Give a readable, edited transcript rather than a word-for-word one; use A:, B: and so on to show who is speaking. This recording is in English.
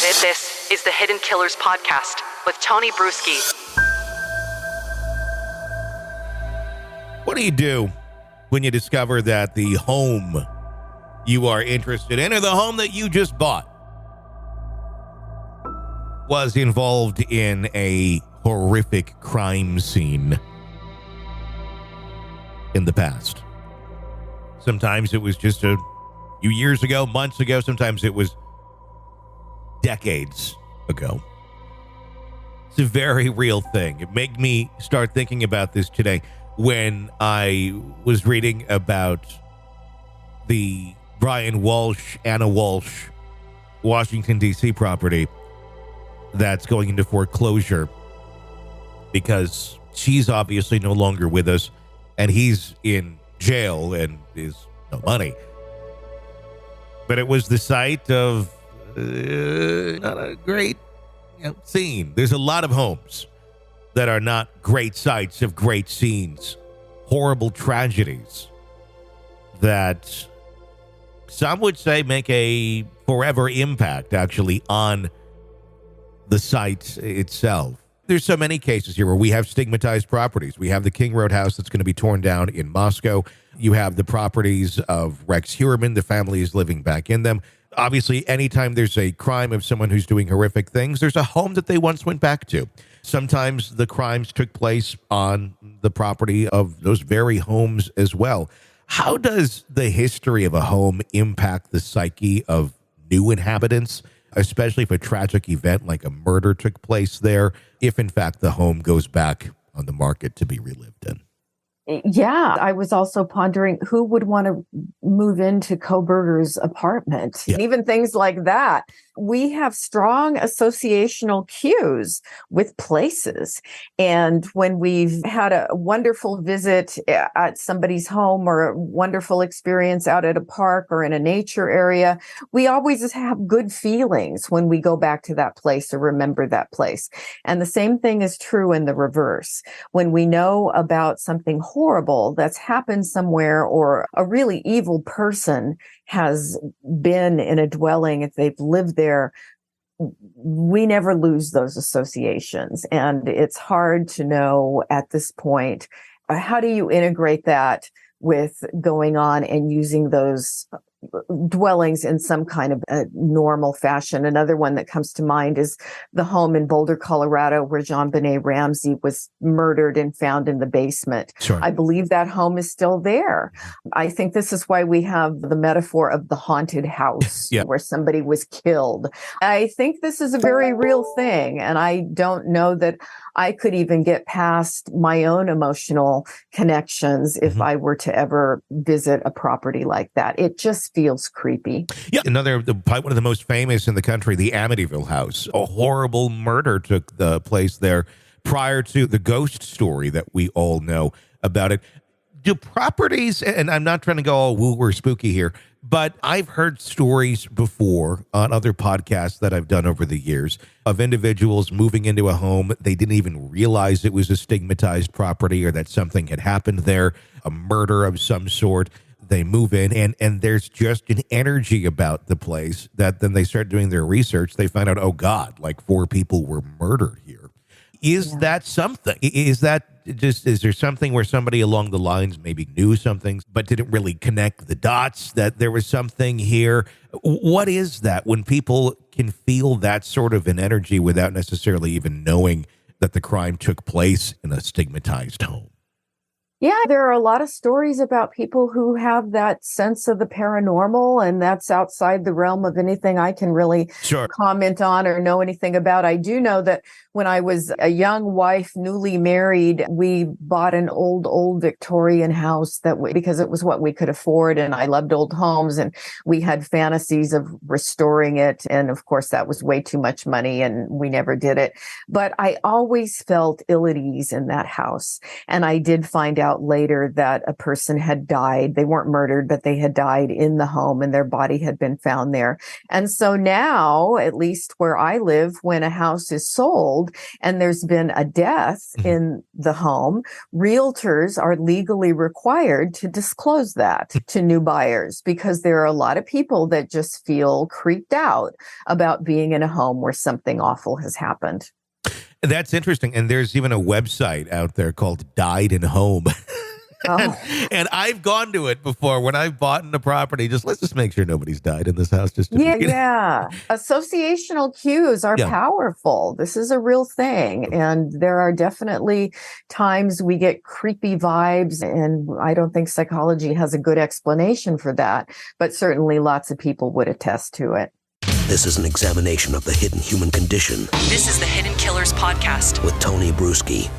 A: This is the Hidden Killers Podcast with Tony Brueski.
B: What do you do when you discover that the home you are interested in, or the home that you just bought, was involved in a horrific crime scene in the past? Sometimes it was just a few years ago, months ago. Sometimes it was decades ago. It's a very real thing. It made me start thinking about this today when I was reading about the Brian Walsh, Anna Walsh, Washington, D.C. property that's going into foreclosure because she's obviously no longer with us and he's in jail and is no money. But it was the site of not a great scene. There's a lot of homes that are not great sites of great scenes, horrible tragedies that some would say make a forever impact actually on the site itself. There's so many cases here where we have stigmatized properties. We have the King Road house that's going to be torn down in Moscow. You have the properties of Rex Heuermann. The family is living back in them. Obviously, anytime there's a crime of someone who's doing horrific things, there's a home that they once went back to. Sometimes the crimes took place on the property of those very homes as well. How does the history of a home impact the psyche of new inhabitants, especially if a tragic event like a murder took place there, if in fact the home goes back on the market to be relived in?
C: Yeah, I was also pondering who would want to move into Kohberger's apartment, and even things like that. We have strong associational cues with places. And when we've had a wonderful visit at somebody's home or a wonderful experience out at a park or in a nature area, we always have good feelings when we go back to that place or remember that place. And the same thing is true in the reverse. When we know about something horrible that's happened somewhere, or a really evil person has been in a dwelling, if they've lived there, we never lose those associations. And it's hard to know at this point, how do you integrate that with going on and using those dwellings in some kind of a normal fashion? Another one that comes to mind is the home in Boulder, Colorado, where JonBenet Ramsey was murdered and found in the basement.
B: Sure.
C: I believe that home is still there. I think this is why we have the metaphor of the haunted house where somebody was killed. I think this is a very real thing. And I don't know that I could even get past my own emotional connections if I were to ever visit a property like that. It just feels creepy.
B: Yeah, one of the most famous in the country, the Amityville house. A horrible murder took the place there prior to the ghost story that we all know about it. Do properties, and I'm not trying to go all woo or spooky here, but I've heard stories before on other podcasts that I've done over the years of individuals moving into a home. They didn't even realize it was a stigmatized property or that something had happened there, a murder of some sort. They move in and there's just an energy about the place that then they start doing their research. They find out, oh God, like 4 people were murdered here. Is that something? Is there something where somebody along the lines maybe knew something, but didn't really connect the dots that there was something here? What is that when people can feel that sort of an energy without necessarily even knowing that the crime took place in a stigmatized home?
C: Yeah, there are a lot of stories about people who have that sense of the paranormal, and that's outside the realm of anything I can really comment on or know anything about. I do know that when I was a young wife, newly married, we bought an old Victorian house because it was what we could afford, and I loved old homes, and we had fantasies of restoring it. And of course, that was way too much money, and we never did it. But I always felt ill at ease in that house, and I did find out out later that a person had died. They weren't murdered, but they had died in the home and their body had been found there. And so now, at least where I live, when a house is sold and there's been a death in the home, realtors are legally required to disclose that to new buyers, because there are a lot of people that just feel creeped out about being in a home where something awful has happened.
B: That's interesting. And there's even a website out there called Died in Home. And I've gone to it before when I've bought in a property. Let's just make sure nobody's died in this house.
C: Yeah. Associational cues are powerful. This is a real thing. And there are definitely times we get creepy vibes. And I don't think psychology has a good explanation for that. But certainly lots of people would attest to it.
D: This is an examination of the hidden human condition.
A: This is the Hidden Killers Podcast
D: with Tony Brueski.